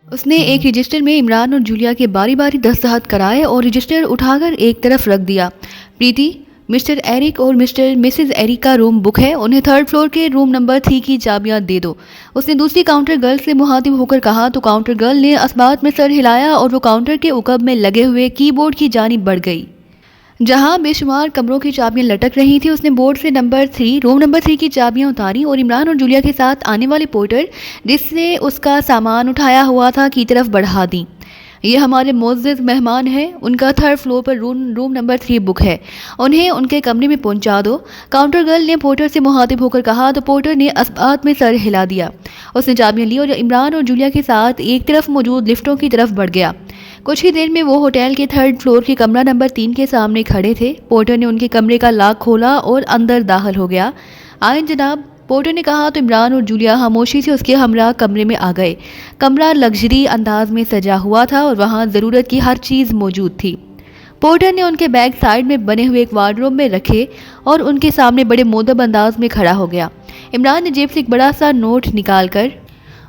اس نے ایک رجسٹر میں عمران اور جولیا کے باری باری دستخط کرائے اور رجسٹر اٹھا کر ایک طرف رکھ دیا۔ پریتی، مسٹر ایرک اور مسز ایرک کا روم بک ہے، انہیں 3rd فلور کے روم نمبر 3 کی چابیاں دے دو۔ اس نے دوسری کاؤنٹر گرل سے مخاطب ہو کر کہا تو کاؤنٹر گرل نے اسبات میں سر ہلایا اور وہ کاؤنٹر کے عقب میں لگے ہوئے کی بورڈ کی جانب بڑھ گئی جہاں بے شمار کمروں کی چابیاں لٹک رہی تھیں۔ اس نے بورڈ سے روم نمبر 3 کی چابیاں اتاری اور عمران اور جولیا کے ساتھ آنے والے پورٹر جس سے اس کا سامان اٹھایا ہوا تھا کی طرف بڑھا دیں۔ یہ ہمارے معزز مہمان ہیں، ان کا 3rd فلور پر روم نمبر 3 بک ہے، انہیں ان کے کمرے میں پہنچا دو۔ کاؤنٹر گرل نے پورٹر سے مخاطب ہو کر کہا تو پورٹر نے اسبات میں سر ہلا دیا۔ اس نے چابیاں لی اور عمران اور جولیا کے ساتھ ایک طرف موجود لفٹوں کی طرف بڑھ گیا۔ کچھ ہی دیر میں وہ ہوٹل کے 3rd فلور کے کمرہ نمبر 3 کے سامنے کھڑے تھے۔ پورٹر نے ان کے کمرے کا لاک کھولا اور اندر داخل ہو گیا۔ آئیں جناب، پورٹر نے کہا تو عمران اور جولیا خاموشی سے اس کے ہمراہ کمرے میں آ گئے۔ کمرہ لگژری انداز میں سجا ہوا تھا اور وہاں ضرورت کی ہر چیز موجود تھی۔ پورٹر نے ان کے بیگ سائیڈ میں بنے ہوئے ایک وارڈروب میں رکھے اور ان کے سامنے بڑے مؤدب انداز میں کھڑا ہو گیا۔ عمران نے جیب سے ایک بڑا سا نوٹ نکال کر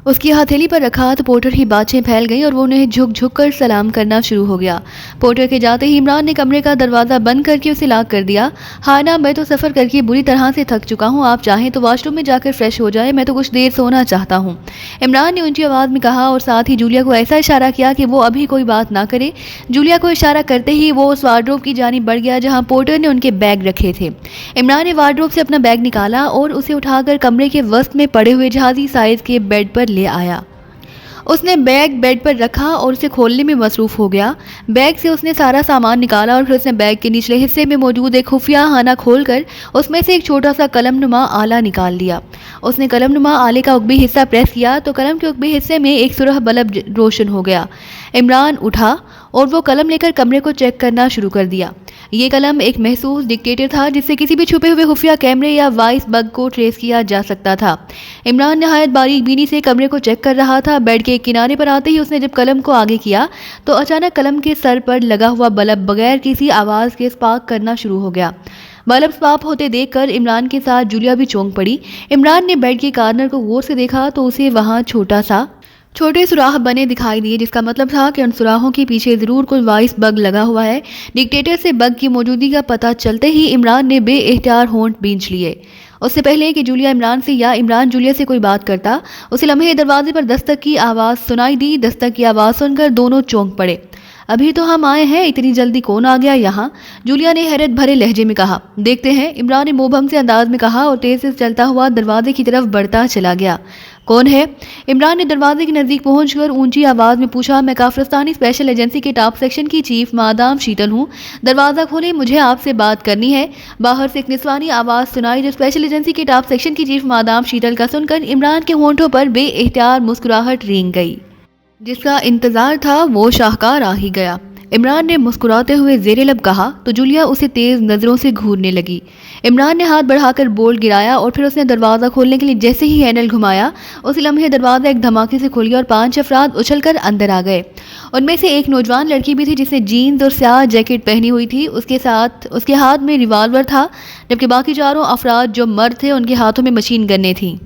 اس کی ہتھیلی پر رکھا تو پورٹر کی باتیں پھیل گئیں اور وہ انہیں جھک جھک کر سلام کرنا شروع ہو گیا۔ پورٹر کے جاتے ہی عمران نے کمرے کا دروازہ بند کر کے اسے لاک کر دیا۔ ہاں نا، میں تو سفر کر کے بری طرح سے تھک چکا ہوں، آپ چاہیں تو واش روم میں جا کر فریش ہو جائے، میں تو کچھ دیر سونا چاہتا ہوں، عمران نے اونچی آواز میں کہا اور ساتھ ہی جولیا کو ایسا اشارہ کیا کہ وہ ابھی کوئی بات نہ کرے۔ جولیا کو اشارہ کرتے ہی وہ اس وارڈروب کی جانب بڑھ گیا جہاں پورٹر نے ان کے بیگ رکھے تھے۔ عمران نے وارڈروب سے اپنا بیگ نکالا اور اسے اٹھا کر کمرے کے وسط میں پڑے ہوئے جہازی سائز کے بیڈ پر لے آیا۔ اس نے بیگ بیڈ پر رکھا اور اسے کھولنے میں مصروف ہو گیا۔ بیگ سے اس نے سارا سامان نکالا اور پھر اس نے بیگ کے نچلے حصے میں موجود ایک خفیہ خانہ کھول کر اس میں سے ایک چھوٹا سا قلم نما آلہ نکال لیا۔ اس نے قلم نما آلے کا عقبی حصہ پریس کیا تو قلم کے عقبی حصے میں ایک سرخ بلب روشن ہو گیا۔ عمران اٹھا اور وہ قلم لے کر کمرے کو چیک کرنا شروع کر دیا۔ یہ قلم ایک محسوس ڈکٹیٹر تھا جس سے کسی بھی چھپے ہوئے خفیہ کیمرے یا وائس بگ کو ٹریس کیا جا سکتا تھا۔ عمران نہایت باریک بینی سے کمرے کو چیک کر رہا تھا۔ بیڈ کے ایک کنارے پر آتے ہی اس نے جب قلم کو آگے کیا تو اچانک قلم کے سر پر لگا ہوا بلب بغیر کسی آواز کے اسپارک کرنا شروع ہو گیا۔ بلب اسپارک ہوتے دیکھ کر عمران کے ساتھ جولیا بھی چونک پڑی۔ عمران نے بیڈ کے کارنر کو غور سے دیکھا تو اسے وہاں چھوٹے سوراخ بنے دکھائی دیے، جس کا مطلب تھا کہ ان سوراخوں کے پیچھے ضرور کوئی وائس بگ لگا ہوا ہے۔ ڈکٹیٹر سے بگ کی موجودگی کا پتہ چلتے ہی عمران نے بے اختیار ہونٹ بھینچ لیے۔ اس سے پہلے کہ جولیا عمران سے یا عمران جولیا سے کوئی بات کرتا، اسے لمحے دروازے پر دستک کی آواز سنائی دی۔ دستک کی آواز سن کر دونوں چونک پڑے۔ ابھی تو ہم آئے ہیں، اتنی جلدی کون آ گیا یہاں؟ جولیا نے حیرت بھرے لہجے میں کہا۔ دیکھتے ہیں، عمران نے مبہم سے انداز میں کہا اور تیز سے چلتا ہوا دروازے کی طرف بڑھتا چلا گیا۔ کون ہے؟ عمران نے دروازے کے نزدیک پہنچ کر اونچی آواز میں پوچھا۔ میں کافرستانی اسپیشل ایجنسی کے ٹاپ سیکشن کی چیف مادام شیتل ہوں، دروازہ کھولیں، مجھے آپ سے بات کرنی ہے۔ باہر سے ایک نسوانی آواز سنائی جو اسپیشل ایجنسی کے ٹاپ سیکشن کی چیف مادام شیتل کا سن کر عمران کے ہونٹوں پر بے اختیار مسکراہٹ رینگ گئی۔ جس کا انتظار تھا وہ شاہکار آ ہی گیا۔ عمران نے مسکراتے ہوئے زیر لب کہا تو جولیا اسے تیز نظروں سے گھورنے لگی۔ عمران نے ہاتھ بڑھا کر بولٹ گرایا اور پھر اس نے دروازہ کھولنے کے لیے جیسے ہی ہینڈل گھمایا اسی لمحے دروازہ ایک دھماکے سے کھل گیا اور 5 افراد اچھل کر اندر آ گئے۔ ان میں سے ایک نوجوان لڑکی بھی تھی جس نے جینز اور سیاہ جیکٹ پہنی ہوئی تھی۔ اس کے ہاتھ میں ریوالور تھا، جبکہ باقی چاروں افراد جو مرد تھے ان کے ہاتھوں میں مشین گنیں تھیں۔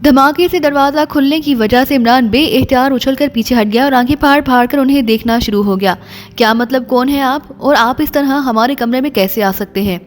دھماکے سے دروازہ کھلنے کی وجہ سے عمران بے اختیار اچھل کر پیچھے ہٹ گیا اور آنکھیں پھاڑ پھاڑ کر انہیں دیکھنا شروع ہو گیا۔ کیا مطلب، کون ہیں آپ اور آپ اس طرح ہمارے کمرے میں کیسے آ سکتے ہیں؟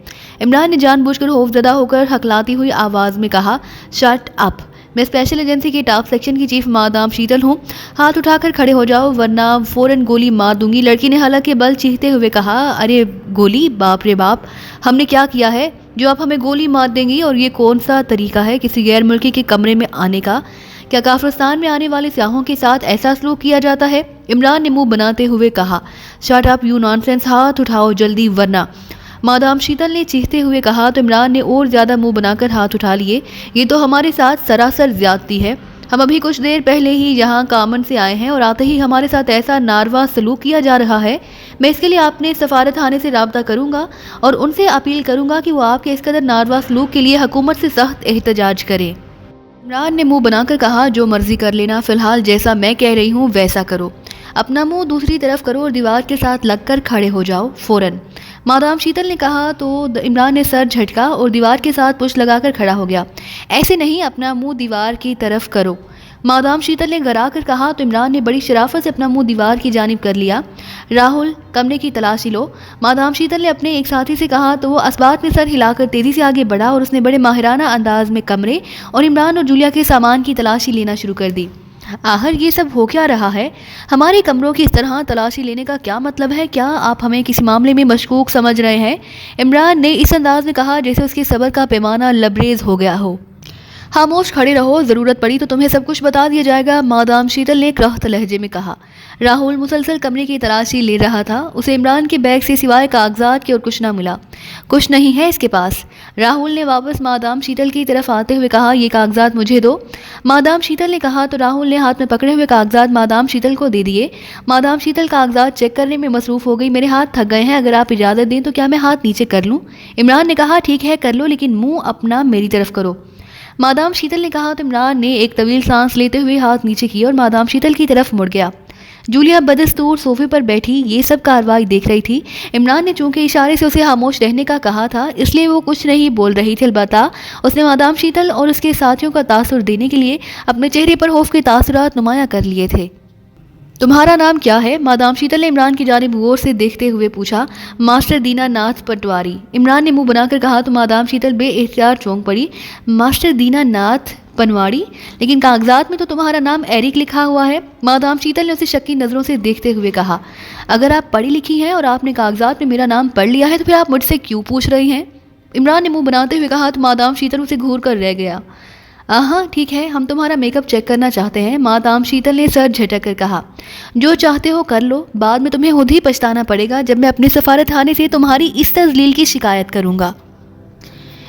عمران نے جان بوجھ کر خوفزدہ ہو کر ہکلاتی ہوئی آواز میں کہا۔ شٹ اپ، میں اسپیشل ایجنسی کے ٹاپ سیکشن کی چیف مادام شیتل ہوں، ہاتھ اٹھا کر کھڑے ہو جاؤ ورنہ فوراً گولی مار دوں گی۔ لڑکی نے حلق کے بل چیختے ہوئے کہا۔ ارے گولی؟ باپ رے باپ، ہم نے کیا کیا ہے جو آپ ہمیں گولی مار دیں گی؟ اور یہ کون سا طریقہ ہے کسی غیر ملکی کے کمرے میں آنے کا؟ کیا کافرستان میں آنے والے سیاحوں کے ساتھ ایسا سلوک کیا جاتا ہے؟ عمران نے منہ بناتے ہوئے کہا۔ شٹ اپ یو نانسنس، ہاتھ اٹھاؤ جلدی ورنہ، مادام شیتل نے چیختے ہوئے کہا تو عمران نے اور زیادہ منہ بنا کر ہاتھ اٹھا لیے۔ یہ تو ہمارے ساتھ سراسر زیادتی ہے، ہم ابھی کچھ دیر پہلے ہی یہاں کامن سے آئے ہیں اور آتے ہی ہمارے ساتھ ایسا ناروا سلوک کیا جا رہا ہے۔ میں اس کے لیے اپنے سفارت خانے سے رابطہ کروں گا اور ان سے اپیل کروں گا کہ وہ آپ کے اس قدر ناروا سلوک کے لیے حکومت سے سخت احتجاج کریں۔ عمران نے منہ بنا کر کہا۔ جو مرضی کر لینا، فی الحال جیسا میں کہہ رہی ہوں ویسا کرو، اپنا منہ دوسری طرف کرو اور دیوار کے ساتھ لگ کر کھڑے ہو جاؤ فوراً، مادام شیتل نے کہا تو عمران نے سر جھٹکا اور دیوار کے ساتھ پشت لگا کر کھڑا ہو گیا۔ ایسے نہیں، اپنا منہ دیوار کی طرف کرو، مادام شیتل نے گھرا کر کہا تو عمران نے بڑی شرافت سے اپنا منہ دیوار کی جانب کر لیا۔ راہل، کمرے کی تلاشی لو، مادام شیتل نے اپنے ایک ساتھی سے کہا تو وہ اسبات میں سر ہلا کر تیزی سے آگے بڑھا اور اس نے بڑے ماہرانہ انداز میں کمرے اور عمران اور جولیا کے سامان کی تلاشی لینا شروع کر دی۔ آخر یہ سب ہو کیا رہا ہے؟ ہمارے کمروں کی اس طرح تلاشی لینے کا کیا مطلب ہے؟ کیا آپ ہمیں کسی معاملے میں مشکوک سمجھ رہے ہیں؟ عمران نے اس انداز میں کہا جیسے اس کے صبر کا پیمانہ لبریز ہو گیا ہو۔ خاموش کھڑے رہو، ضرورت پڑی تو تمہیں سب کچھ بتا دیا جائے گا، مادام شیتل نے کرخت لہجے میں کہا۔ راہل مسلسل کمرے کی تلاشی لے رہا تھا۔ اسے عمران کے بیگ سے سوائے کاغذات کے اور کچھ نہ ملا۔ کچھ نہیں ہے اس کے پاس، راہل نے واپس مادام شیتل کی طرف آتے ہوئے کہا۔ یہ کاغذات مجھے دو، مادام شیتل نے کہا تو راہل نے ہاتھ میں پکڑے ہوئے کاغذات مادام شیتل کو دے دیے۔ مادام شیتل کاغذات چیک کرنے میں مصروف ہو گئی۔ میرے ہاتھ تھک گئے ہیں، اگر آپ اجازت دیں تو کیا میں ہاتھ نیچے کر لوں؟ عمران نے کہا ٹھیک ہے کر لو، لیکن منہ اپنا میری طرف کرو، مادام شیتل نے کہا تو عمران نے ایک طویل سانس لیتے ہوئے ہاتھ نیچے کیا اور مادام شیتل کی طرف مڑ گیا۔ جولیا بدستور صوفے پر بیٹھی یہ سب کارروائی دیکھ رہی تھی۔ عمران نے چونکہ اشارے سے اسے خاموش رہنے کا کہا تھا اس لیے وہ کچھ نہیں بول رہی تھی، البتہ اس نے مادام شیتل اور اس کے ساتھیوں کا تاثر دینے کے لیے اپنے چہرے پر خوف کے تاثرات نمایاں کر لیے تھے۔ تمہارا نام کیا ہے؟ مادام شیتل نے عمران کی جانب غور سے دیکھتے ہوئے پوچھا۔ ماسٹر دینا ناتھ پٹواری، عمران نے منہ بنا کر کہا تو مادام شیتل بے اختیار چونک پڑی۔ ماسٹر دینا ناتھ پنواڑی، لیکن کاغذات میں تو تمہارا نام ایرک لکھا ہوا ہے، مادام شیتل نے اسے شکی نظروں سے دیکھتے ہوئے کہا۔ اگر آپ پڑھی لکھی ہیں اور آپ نے کاغذات میں میرا نام پڑھ لیا ہے تو پھر آپ مجھ سے کیوں پوچھ رہی ہیں؟ عمران نے منہ بناتے ہوئے کہا تو مادام شیتل اسے گھور کر رہ گیا۔ ہاں ٹھیک ہے، ہم تمہارا میک اپ چیک کرنا چاہتے ہیں، مادام شیتل نے سر جھٹک کر کہا۔ جو چاہتے ہو کر لو، بعد میں تمہیں خود ہی پچھتانا پڑے گا جب میں اپنے سفارت خانے سے تمہاری اس تذلیل کی شکایت کروں گا،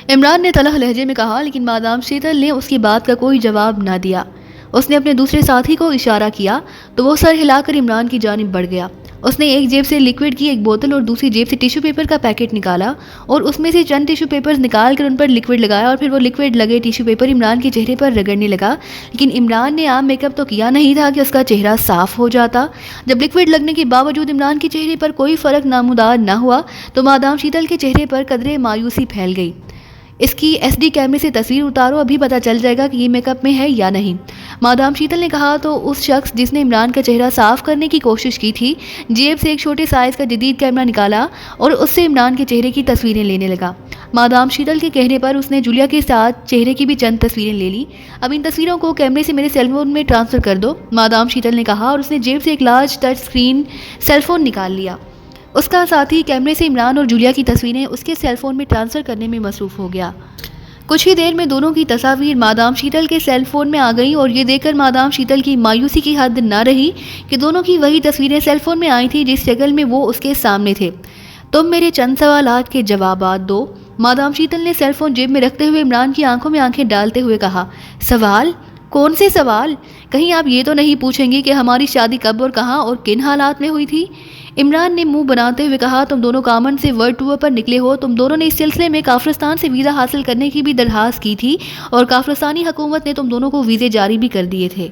عمران نے تلخ لہجے میں کہا، لیکن مادام شیتل نے اس کی بات کا کوئی جواب نہ دیا۔ اس نے اپنے دوسرے ساتھی کو اشارہ کیا تو وہ سر ہلا کر عمران کی جانب بڑھ گیا۔ اس نے ایک جیب سے لیکوڈ کی ایک بوتل اور دوسری جیب سے ٹیشو پیپر کا پیکٹ نکالا اور اس میں سے چند ٹیشو پیپرز نکال کر ان پر لیکوڈ لگایا اور پھر وہ لیکوڈ لگے ٹیشو پیپر عمران کے چہرے پر رگڑنے لگا۔ لیکن عمران نے عام میک اپ تو کیا نہیں تھا کہ اس کا چہرہ صاف ہو جاتا۔ جب لیکوڈ لگنے کے باوجود عمران کے چہرے پر کوئی فرق نمودار نہ ہوا تو مادام شیتل کے چہرے پر قدرے مایوسی پھیل گئی۔ اس کی ایس ڈی کیمرے سے تصویر اتارو، ابھی پتہ چل جائے گا کہ یہ میک اپ میں ہے یا نہیں، مادام شیتل نے کہا تو اس شخص جس نے عمران کا چہرہ صاف کرنے کی کوشش کی تھی جیب سے ایک چھوٹے سائز کا جدید کیمرہ نکالا اور اس سے عمران کے چہرے کی تصویریں لینے لگا۔ مادام شیتل کے کہنے پر اس نے جولیا کے ساتھ چہرے کی بھی چند تصویریں لے لیں۔ اب ان تصویروں کو کیمرے سے میرے سیل فون میں ٹرانسفر کر دو، مادام شیتل نے کہا اور اس نے جیب سے ایک large touch screen cell phone نکال لیا۔ اس کا ساتھی کیمرے سے عمران اور جولیا کی تصویریں اس کے سیل فون میں ٹرانسفر کرنے میں مصروف ہو گیا۔ کچھ ہی دیر میں دونوں کی تصاویر مادام شیتل کے سیل فون میں آ گئیں اور یہ دیکھ کر مادام شیتل کی مایوسی کی حد نہ رہی کہ دونوں کی وہی تصویریں سیل فون میں آئی تھیں جس شکل میں وہ اس کے سامنے تھے۔ تم میرے چند سوالات کے جوابات دو، مادام شیتل نے سیل فون جیب میں رکھتے ہوئے عمران کی آنکھوں میں آنکھیں ڈالتے ہوئے کہا۔ سوال؟ کون سے سوال؟ کہیں آپ یہ تو نہیں پوچھیں گے کہ ہماری شادی کب اور کہاں اور کن حالات میں ہوئی تھی؟ عمران نے منہ بناتے ہوئے کہا۔ تم دونوں کامن سے ورلڈ ٹور پر نکلے ہو، تم دونوں نے اس سلسلے میں کافرستان سے ویزا حاصل کرنے کی بھی درخواست کی تھی اور کافرستانی حکومت نے تم دونوں کو ویزے جاری بھی کر دیے تھے۔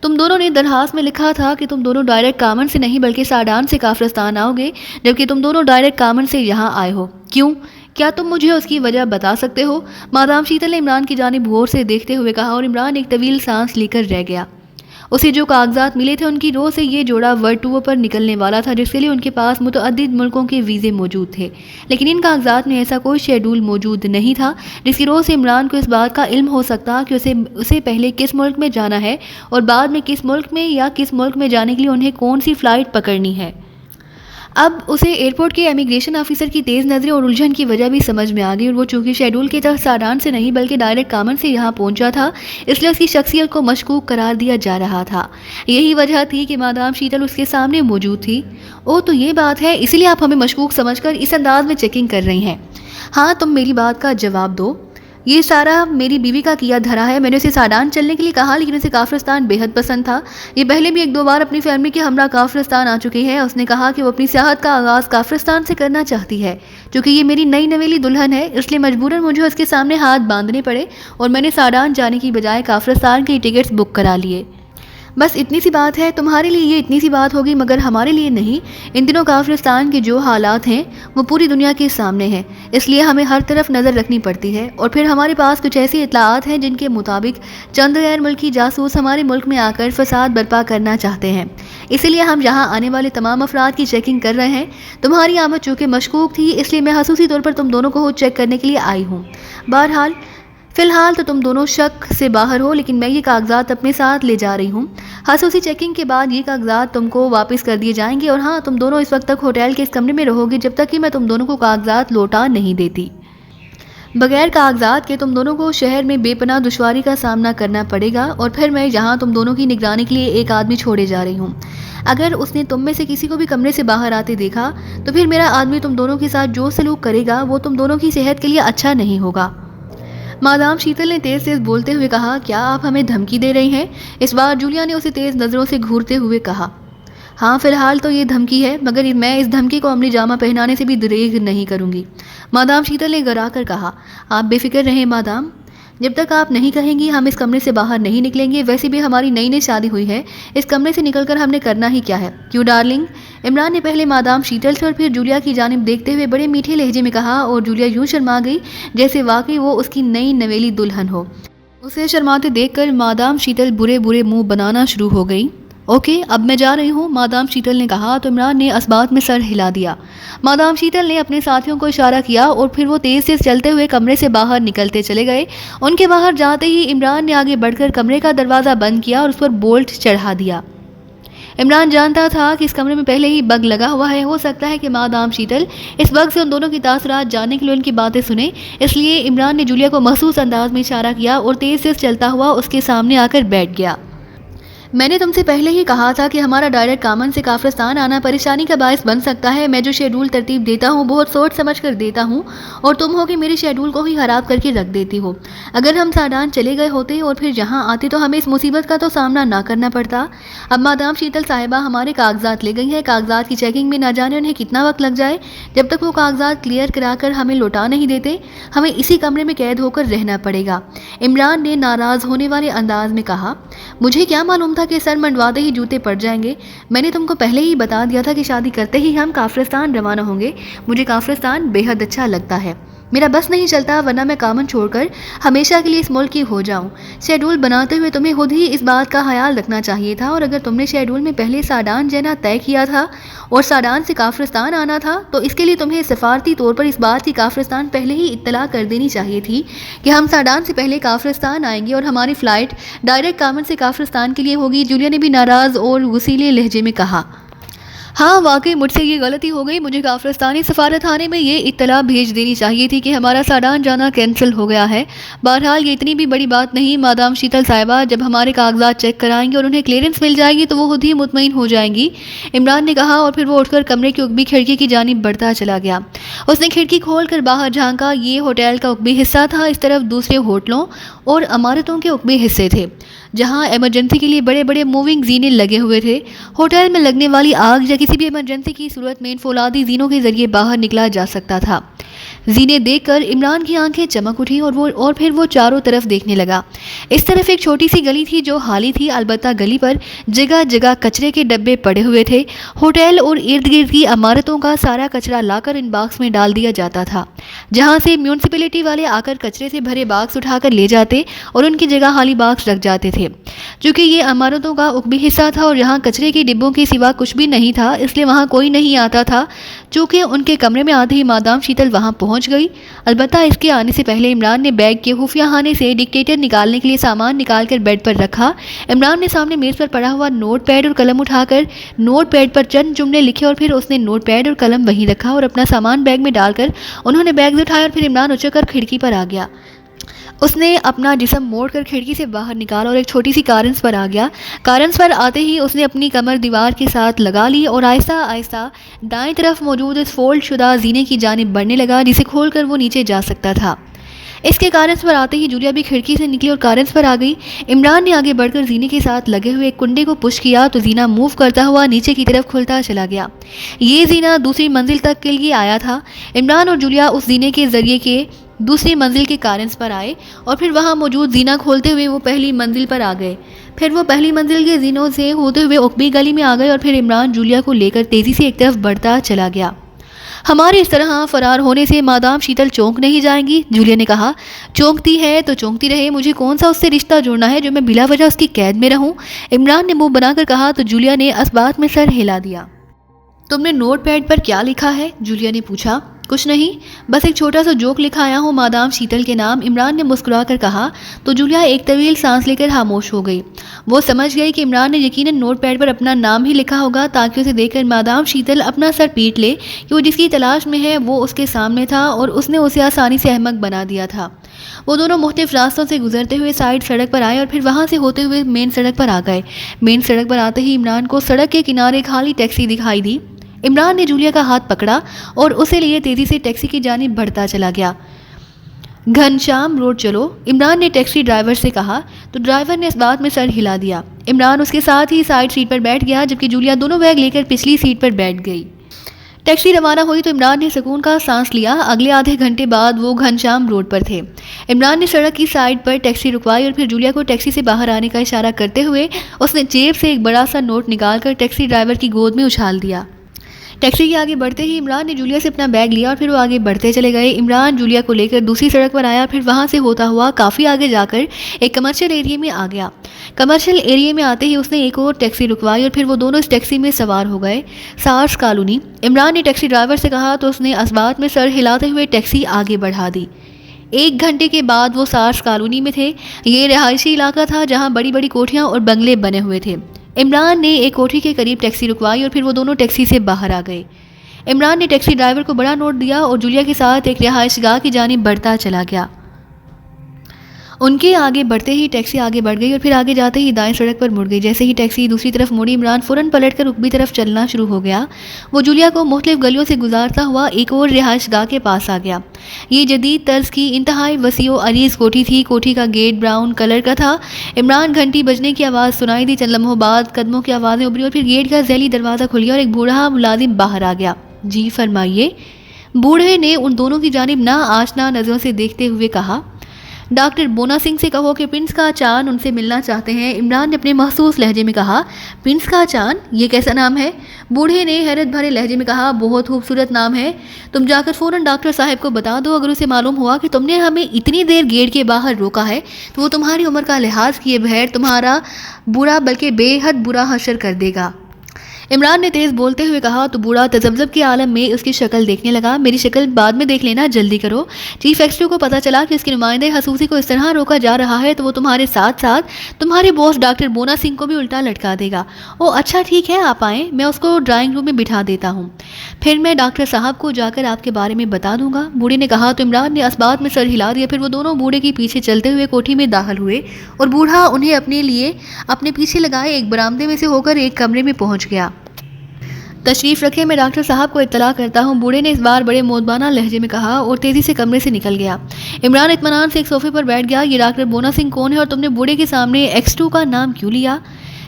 تم دونوں نے درخواست میں لکھا تھا کہ تم دونوں ڈائریکٹ کامن سے نہیں بلکہ ساڈان سے کافرستان آؤ گے، جبکہ تم دونوں ڈائریکٹ کامن سے یہاں آئے ہو، کیوں؟ کیا تم مجھے اس کی وجہ بتا سکتے ہو؟ مادام شیتل نے عمران کی جانب غور سے دیکھتے ہوئے کہا اور عمران ایک طویل سانس لے کر رہ گیا۔ اسے جو کاغذات ملے تھے ان کی رو سے یہ جوڑا ورلڈ ٹور پر نکلنے والا تھا جس کے لیے ان کے پاس متعدد ملکوں کے ویزے موجود تھے، لیکن ان کاغذات میں ایسا کوئی شیڈول موجود نہیں تھا جس کی رو سے عمران کو اس بات کا علم ہو سکتا کہ اسے پہلے کس ملک میں جانا ہے اور بعد میں کس ملک میں یا کس ملک میں جانے کے لیے انہیں کون سی فلائٹ پکڑنی ہے۔ اب اسے ایئرپورٹ کے امیگریشن آفیسر کی تیز نظریں اور الجھن کی وجہ بھی سمجھ میں آ گئی اور وہ چونکہ شیڈول کے تحت ساڈان سے نہیں بلکہ ڈائریکٹ کامن سے یہاں پہنچا تھا اس لیے اس کی شخصیت کو مشکوک قرار دیا جا رہا تھا۔ یہی وجہ تھی کہ مادام شیتل اس کے سامنے موجود تھی۔ او تو یہ بات ہے، اسی لیے آپ ہمیں مشکوک سمجھ کر اس انداز میں چیکنگ کر رہی ہیں۔ ہاں تم میری بات کا جواب دو۔ یہ سارا میری بیوی کا کیا دھرا ہے، میں نے اسے ساڈان چلنے کے لیے کہا لیکن اسے کافرستان بے حد پسند تھا۔ یہ پہلے بھی ایک دو بار اپنی فیملی کے ہمراہ کافرستان آ چکی ہے۔ اس نے کہا کہ وہ اپنی سیاحت کا آغاز کافرستان سے کرنا چاہتی ہے۔ چونکہ یہ میری نئی نویلی دلہن ہے اس لیے مجبوراً مجھے اس کے سامنے ہاتھ باندھنے پڑے اور میں نے ساڈان جانے کی بجائے کافرستان کی ٹکٹس بک کرا لیے۔ بس اتنی سی بات ہے، تمہارے لیے یہ اتنی سی بات ہوگی مگر ہمارے لیے نہیں۔ ان دنوں کافرستان کے جو حالات ہیں وہ پوری دنیا کے سامنے ہیں، اس لیے ہمیں ہر طرف نظر رکھنی پڑتی ہے، اور پھر ہمارے پاس کچھ ایسی اطلاعات ہیں جن کے مطابق چند غیر ملکی جاسوس ہمارے ملک میں آ کر فساد برپا کرنا چاہتے ہیں، اسی لیے ہم یہاں آنے والے تمام افراد کی چیکنگ کر رہے ہیں۔ تمہاری آمد چونکہ مشکوک تھی، اس لیے میں خصوصی طور پر تم دونوں کو چیک کرنے کے لیے آئی ہوں۔ بہرحال فی الحال تو تم دونوں شک سے باہر ہو، لیکن میں یہ کاغذات اپنے ساتھ لے جا رہی ہوں۔ خصوصی چیکنگ کے بعد یہ کاغذات تم کو واپس کر دیے جائیں گے، اور ہاں، تم دونوں اس وقت تک ہوٹل کے اس کمرے میں رہو گے جب تک کہ میں تم دونوں کو کاغذات لوٹا نہیں دیتی۔ بغیر کاغذات کے تم دونوں کو شہر میں بے پناہ دشواری کا سامنا کرنا پڑے گا، اور پھر میں یہاں تم دونوں کی نگرانی کے لیے ایک آدمی چھوڑے جا رہی ہوں۔ اگر اس نے تم میں سے کسی کو بھی کمرے سے باہر آتے دیکھا تو پھر میرا آدمی تم دونوں کے ساتھ جو سلوک کرے گا وہ تم دونوں کی صحت کے لیے اچھا نہیں ہوگا۔ مادام شیتل نے تیز تیز بولتے ہوئے کہا، کیا آپ ہمیں دھمکی دے رہی ہیں؟ اس بار جولیا نے اسے تیز نظروں سے گھورتے ہوئے کہا۔ ہاں، فی الحال تو یہ دھمکی ہے، مگر میں اس دھمکی کو عملی جامہ پہنانے سے بھی دریغ نہیں کروں گی، مادام شیتل نے گرا کر کہا۔ آپ بے فکر رہیں مادام، جب تک آپ نہیں کہیں گی ہم اس کمرے سے باہر نہیں نکلیں گے۔ ویسے بھی ہماری نئی نئی شادی ہوئی ہے، اس کمرے سے نکل کر ہم نے کرنا ہی کیا ہے، کیوں ڈارلنگ؟ عمران نے پہلے مادام شیتل سے اور پھر جولیا کی جانب دیکھتے ہوئے بڑے میٹھے لہجے میں کہا، اور جولیا یوں شرما گئی جیسے واقعی وہ اس کی نئی نویلی دلہن ہو۔ اسے شرماتے دیکھ کر مادام شیتل برے برے منہ بنانا شروع ہو گئی۔ اوکے، اب میں جا رہی ہوں، مادام شیتل نے کہا تو عمران نے اسبات میں سر ہلا دیا۔ مادام شیتل نے اپنے ساتھیوں کو اشارہ کیا اور پھر وہ تیز تیز چلتے ہوئے کمرے سے باہر نکلتے چلے گئے۔ ان کے باہر جاتے ہی عمران نے آگے بڑھ کر کمرے کا دروازہ بند کیا اور اس پر بولٹ چڑھا دیا۔ عمران جانتا تھا کہ اس کمرے میں پہلے ہی بگ لگا ہوا ہے، ہو سکتا ہے کہ مادام شیتل اس بگ سے ان دونوں کی تاثرات جاننے کے لیے ان کی باتیں سنیں، اس لیے عمران نے جولیا کو مخصوص انداز میں اشارہ کیا اور تیز تیز چلتا ہوا اس کے سامنے آ کر بیٹھ گیا۔ میں نے تم سے پہلے ہی کہا تھا کہ ہمارا ڈائریکٹ کامن سے کافرستان آنا پریشانی کا باعث بن سکتا ہے۔ میں جو شیڈول ترتیب دیتا ہوں بہت سوچ سمجھ کر دیتا ہوں، اور تم ہو کہ میرے شیڈول کو ہی خراب کر کے رکھ دیتی ہو۔ اگر ہم ساڈان چلے گئے ہوتے اور پھر یہاں آتے تو ہمیں اس مصیبت کا تو سامنا نہ کرنا پڑتا۔ اب مادام شیتل صاحبہ ہمارے کاغذات لے گئی ہے، کاغذات کی چیکنگ میں نہ جانے انہیں کتنا وقت لگ جائے۔ جب تک وہ کاغذات کلیئر کرا کر ہمیں لوٹا نہیں دیتے ہمیں اسی کمرے میں قید ہو کر رہنا پڑے گا، عمران نے ناراض ہونے والے انداز میں کہا۔ مجھے کیا معلوم تھا کہ سر منڈواتے ہی جوتے پڑ جائیں گے؟ میں نے تم کو پہلے ہی بتا دیا تھا کہ شادی کرتے ہی ہم کافرستان روانہ ہوں گے۔ مجھے کافرستان بے حد اچھا لگتا ہے، میرا بس نہیں چلتا ورنہ میں کامن چھوڑ کر ہمیشہ کے لیے اس ملک کی ہو جاؤں۔ شیڈول بناتے ہوئے تمہیں خود ہی اس بات کا خیال رکھنا چاہیے تھا، اور اگر تم نے شیڈول میں پہلے ساڈان جانا طے کیا تھا اور ساڈان سے کافرستان آنا تھا تو اس کے لیے تمہیں سفارتی طور پر اس بات کی کافرستان پہلے ہی اطلاع کر دینی چاہیے تھی کہ ہم ساڈان سے پہلے کافرستان آئیں گے اور ہماری فلائٹ ڈائریکٹ کامن سے کافرستان کے لیے ہوگی، جولیا نے بھی ناراض اور غصیلے لہجے میں کہا۔ ہاں، واقعی مجھ سے یہ غلطی ہو گئی، مجھے کافرستانی سفارت خانے میں یہ اطلاع بھیج دینی چاہیے تھی کہ ہمارا ساڈان جانا کینسل ہو گیا ہے۔ بہرحال یہ اتنی بھی بڑی بات نہیں، مادام شیتل صاحبہ جب ہمارے کاغذات چیک کرائیں گے اور انہیں کلیئرنس مل جائے گی تو وہ خود ہی مطمئن ہو جائیں گی، عمران نے کہا، اور پھر وہ اٹھ کر کمرے کی عقبی کھڑکی کی جانب بڑھتا چلا گیا۔ اس نے کھڑکی کھول کر باہر جھانکا، یہ ہوٹل کا عقبی حصہ تھا، اس طرف دوسرے ہوٹلوں اور عمارتوں کے عقبی حصے تھے جہاں ایمرجنسی کے لیے بڑے بڑے موونگ زینے لگے ہوئے تھے۔ ہوٹل میں لگنے والی آگ یا کسی بھی ایمرجنسی کی صورت میں ان فولادی زینوں کے ذریعے باہر نکلا جا سکتا تھا۔ زینے دیکھ کر عمران کی آنکھیں چمک اٹھی اور پھر وہ چاروں طرف دیکھنے لگا۔ اس طرف ایک چھوٹی سی گلی تھی جو خالی تھی، البتہ گلی پر جگہ جگہ کچرے کے ڈبے پڑے ہوئے تھے۔ ہوٹل اور ارد گرد کی عمارتوں کا سارا کچرا لا کر ان باکس میں ڈال دیا جاتا تھا، جہاں سے میونسپلٹی والے آ کر کچرے سے بھرے باکس اٹھا کر لے جاتے اور ان کی جگہ خالی باکس رکھ جاتے تھے۔ چونکہ یہ عمارتوں کا عقبی حصہ تھا اور یہاں کچرے کے ڈبوں کے سوا کچھ بھی نہیں تھا، اس لیے وہاں کوئی نہیں آتا تھا۔ چونکہ ان کے کمرے میں آتے ہی مادام شیتل وہاں پہنچ گئی، البتہ اس کے آنے سے پہلے عمران نے بیگ کے خفیہ خانے سے ڈکٹیٹر نکالنے کے لیے سامان نکال کر بیڈ پر رکھا۔ عمران نے سامنے میز پر پڑا ہوا نوٹ پیڈ اور قلم اٹھا کر نوٹ پیڈ پر چند جملے لکھے اور پھر اس نے نوٹ پیڈ اور قلم وہیں رکھا اور اپنا سامان بیگ میں ڈال کر انہوں نے بیگز اٹھائے اور پھر عمران اچک کر کھڑکی پر آ گیا۔ اس نے اپنا جسم موڑ کر کھڑکی سے باہر نکالا اور ایک چھوٹی سی کارنس پر آ گیا۔ کارنس پر آتے ہی اس نے اپنی کمر دیوار کے ساتھ لگا لی اور آہستہ آہستہ دائیں طرف موجود اس فولڈ شدہ زینے کی جانب بڑھنے لگا جسے کھول کر وہ نیچے جا سکتا تھا۔ اس کے کارنس پر آتے ہی جولیا بھی کھڑکی سے نکلی اور کارنس پر آ گئی۔ عمران نے آگے بڑھ کر زینے کے ساتھ لگے ہوئے ایک کنڈے کو پش کیا تو زینہ موو کرتا ہوا نیچے کی طرف کھلتا چلا گیا۔ یہ زینہ دوسری منزل تک کے لیے آیا تھا۔ عمران اور جولیا اس زینے کے ذریعے کے دوسری منزل کے کارنس پر آئے اور پھر وہاں موجود زینہ کھولتے ہوئے وہ پہلی منزل پر آ گئے۔ پھر وہ پہلی منزل کے زینوں سے ہوتے ہوئے عقبی گلی میں آ گئے اور پھر عمران جولیا کو لے کر تیزی سے ایک طرف بڑھتا چلا گیا۔ ہمارے اس طرح فرار ہونے سے مادام شیتل چونک نہیں جائیں گی، جولیا نے کہا۔ چونکتی ہے تو چونکتی رہے، مجھے کون سا اس سے رشتہ جوڑنا ہے جو میں بلا وجہ اس کی قید میں رہوں، عمران نے منہ بنا کر کہا تو جولیا نے اس بات میں سر ہلا دیا۔ تم نے نوٹ پیڈ پر کیا لکھا ہے؟ جولیا نے پوچھا۔ کچھ نہیں، بس ایک چھوٹا سا جوک لکھا آیا ہوں مادام شیتل کے نام، عمران نے مسکرا کر کہا تو جولیا ایک طویل سانس لے کر خاموش ہو گئی۔ وہ سمجھ گئی کہ عمران نے یقیناً نوٹ پیڈ پر اپنا نام ہی لکھا ہوگا تاکہ اسے دیکھ کر مادام شیتل اپنا سر پیٹ لے کہ وہ جس کی تلاش میں ہے وہ اس کے سامنے تھا اور اس نے اسے آسانی سے احمق بنا دیا تھا۔ وہ دونوں مختلف راستوں سے گزرتے ہوئے سائیڈ سڑک پر آئے اور پھر وہاں سے ہوتے ہوئے مین سڑک پر آ گئے۔ مین سڑک پر آتے ہی عمران کو سڑک کے کنارے خالی ٹیکسی دکھائی دی۔ عمران نے جولیا کا ہاتھ پکڑا اور اسے لیے تیزی سے ٹیکسی کی جانب بڑھتا چلا گیا۔ گھنشام روڈ چلو، عمران نے ٹیکسی ڈرائیور سے کہا تو ڈرائیور نے اس بات میں سر ہلا دیا۔ عمران اس کے ساتھ ہی سائیڈ سیٹ پر بیٹھ گیا جبکہ جولیا دونوں بیگ لے کر پچھلی سیٹ پر بیٹھ گئی۔ ٹیکسی روانہ ہوئی تو عمران نے سکون کا سانس لیا۔ اگلے آدھے گھنٹے بعد وہ گھنشام روڈ پر تھے۔ عمران نے سڑک کی سائیڈ پر ٹیکسی رکوائی اور پھر جولیا کو ٹیکسی سے باہر آنے کا اشارہ کرتے ہوئے اس نے جیب سے ایک بڑا سا نوٹ نکال کر ٹیکسی ڈرائیور کی گود میں اچھال دیا۔ ٹیکسی کے آگے بڑھتے ہی عمران نے جولیا سے اپنا بیگ لیا اور پھر وہ آگے بڑھتے چلے گئے۔ عمران جولیا کو لے کر دوسری سڑک پر آیا، پھر وہاں سے ہوتا ہوا کافی آگے جا کر ایک کمرشل ایریے میں آ گیا۔ کمرشل ایریے میں آتے ہی اس نے ایک اور ٹیکسی رکوائی اور پھر وہ دونوں اس ٹیکسی میں سوار ہو گئے۔ سارس کالونی، عمران نے ٹیکسی ڈرائیور سے کہا تو اس نے اسبات میں سر ہلاتے ہوئے ٹیکسی آگے بڑھا دی۔ ایک گھنٹے کے بعد وہ سارس کالونی میں تھے۔ یہ رہائشی علاقہ تھا جہاں بڑی بڑی کوٹھیاں اور بنگلے بنے ہوئے تھے۔ عمران نے ایک کوٹھی کے قریب ٹیکسی رکوائی اور پھر وہ دونوں ٹیکسی سے باہر آ گئے۔ عمران نے ٹیکسی ڈرائیور کو بڑا نوٹ دیا اور جولیا کے ساتھ ایک رہائش گاہ کی جانب بڑھتا چلا گیا۔ ان کے آگے بڑھتے ہی ٹیکسی آگے بڑھ گئی اور پھر آگے جاتے ہی دائیں سڑک پر مڑ گئی۔ جیسے ہی ٹیکسی دوسری طرف مڑی عمران فوراً پلٹ کر عقبی طرف چلنا شروع ہو گیا۔ وہ جولیا کو مختلف گلیوں سے گزارتا ہوا ایک اور رہائش گاہ کے پاس آ گیا۔ یہ جدید طرز کی انتہائی وسیع و عریض کوٹھی تھی۔ کوٹھی کا گیٹ براؤن کلر کا تھا۔ عمران گھنٹی بجنے کی آواز سنائی دی، چند لمحوں بعد قدموں کی آوازیں ابھری اور پھر گیٹ کا ذیلی دروازہ کھل گیا اور ایک بوڑھا ملازم باہر آ گیا۔ جی فرمائیے، بوڑھے نے ان دونوں کی جانب نا آشنا نظروں سے دیکھتے ہوئے کہا۔ ڈاکٹر بونا سنگھ سے کہو کہ پرنس کا چاند ان سے ملنا چاہتے ہیں، عمران نے اپنے محسوس لہجے میں کہا۔ پرنس کا چاند، یہ کیسا نام ہے؟ بوڑھے نے حیرت بھرے لہجے میں کہا۔ بہت خوبصورت نام ہے، تم جا کر فوراً ڈاکٹر صاحب کو بتا دو۔ اگر اسے معلوم ہوا کہ تم نے ہمیں اتنی دیر گیٹ کے باہر روکا ہے تو وہ تمہاری عمر کا لحاظ کیے بغیر تمہارا برا بلکہ بے حد برا حشر کر دے گا۔ عمران نے تیز بولتے ہوئے کہا تو بوڑھا تذبذب کے عالم میں اس کی شکل دیکھنے لگا۔ میری شکل بعد میں دیکھ لینا، جلدی کرو۔ چیف ایکسٹرو کو پتہ چلا کہ اس کے نمائندے خصوصی کو اس طرح روکا جا رہا ہے تو وہ تمہارے ساتھ ساتھ تمہارے باس ڈاکٹر بونا سنگھ کو بھی الٹا لٹکا دے گا۔ او اچھا ٹھیک ہے، آپ آئیں، میں اس کو ڈرائنگ روم میں بٹھا دیتا ہوں، پھر میں ڈاکٹر صاحب کو جا کر آپ کے بارے میں بتا دوں گا، بوڑھے نے کہا تو عمران نے اسبات میں سر ہلا دیا۔ پھر وہ دونوں بوڑھے کے پیچھے چلتے ہوئے کوٹھی میں داخل ہوئے اور بوڑھا انہیں اپنے لیے اپنے پیچھے لگائے ایک برآمدے میں سے ہو کر ایک کمرے میں پہنچ گیا۔ تشریف رکھے، میں ڈاکٹر صاحب کو اطلاع کرتا ہوں، بوڑھے نے اس بار بڑے مودبانہ لہجے میں کہا اور تیزی سے کمرے سے نکل گیا۔ عمران اطمینان سے ایک صوفے پر بیٹھ گیا۔ یہ ڈاکٹر بونا سنگھ کون ہے اور تم نے بوڑھے کے سامنے ایکس2 کا نام کیوں لیا؟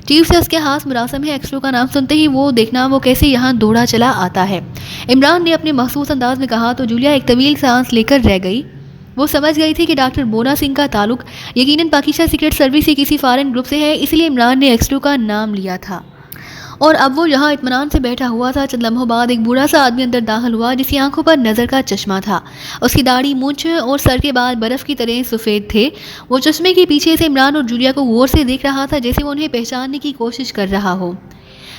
چیف سے اس کے ہاتھ مراسم ہے، ایکس2 کا نام سنتے ہی وہ دیکھنا وہ کیسے یہاں دوڑا چلا آتا ہے، عمران نے اپنے مخصوص انداز میں کہا تو جولیا ایک طویل سانس لے کر رہ گئی۔ وہ سمجھ گئی تھی کہ ڈاکٹر بونا سنگھ کا تعلق یقیناً پاکستان سیکرٹ سروس یا کسی فارن گروپ سے ہے، اس لیے عمران نے ایکس2 کا نام لیا تھا۔ اور اب وہ یہاں اطمینان سے بیٹھا ہوا تھا۔ چند لمحوں بعد ایک بوڑھا سا آدمی اندر داخل ہوا جس کی آنکھوں پر نظر کا چشمہ تھا۔ اس کی داڑھی، مونچھ اور سر کے بال برف کی طرح سفید تھے۔ وہ چشمے کے پیچھے سے عمران اور جولیا کو غور سے دیکھ رہا تھا جیسے وہ انہیں پہچاننے کی کوشش کر رہا ہو۔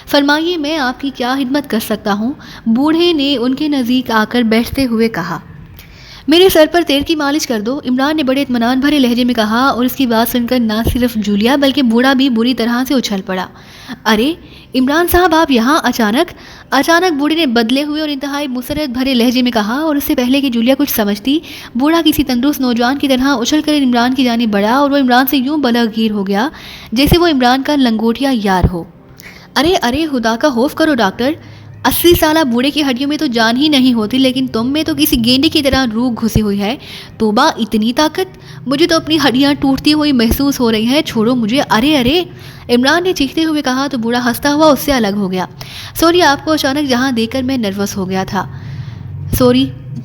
فرمائیے، میں آپ کی کیا خدمت کر سکتا ہوں؟ بوڑھے نے ان کے نزدیک آ کر بیٹھتے ہوئے کہا۔ میرے سر پر تیل کی مالش کر دو، عمران نے بڑے اطمینان بھرے لہجے میں کہا اور اس کی بات سن کر نہ صرف جولیا بلکہ بوڑھا بھی بری طرح سے اچھل پڑا۔ ارے عمران صاحب، آپ یہاں اچانک بوڑھے نے بدلے ہوئے اور انتہائی مسرت بھرے لہجے میں کہا اور اس سے پہلے کہ جولیا کچھ سمجھتی، بوڑھا کسی تندرست نوجوان کی طرح اچھل کر عمران کی جانب بڑھا اور وہ عمران سے یوں بلغ گیر ہو گیا جیسے وہ عمران کا لنگوٹیا یار ہو۔ ارے خدا کا خوف کرو ڈاکٹر، 80 سالہ بوڑھے کی ہڈیوں میں تو جان ہی نہیں ہوتی لیکن تم میں تو کسی گینڈے کی طرح روح گھسی ہوئی ہے۔ توبہ، اتنی طاقت! مجھے تو اپنی ہڈیاں ٹوٹتی ہوئی محسوس ہو رہی ہیں، چھوڑو مجھے۔ ارے عمران نے چیختے ہوئے کہا تو بوڑھا ہنستا ہوا اس سے الگ ہو گیا۔ سوری، آپ کو اچانک جہاں دیکھ کر میں نروس ہو گیا تھا۔ سوری،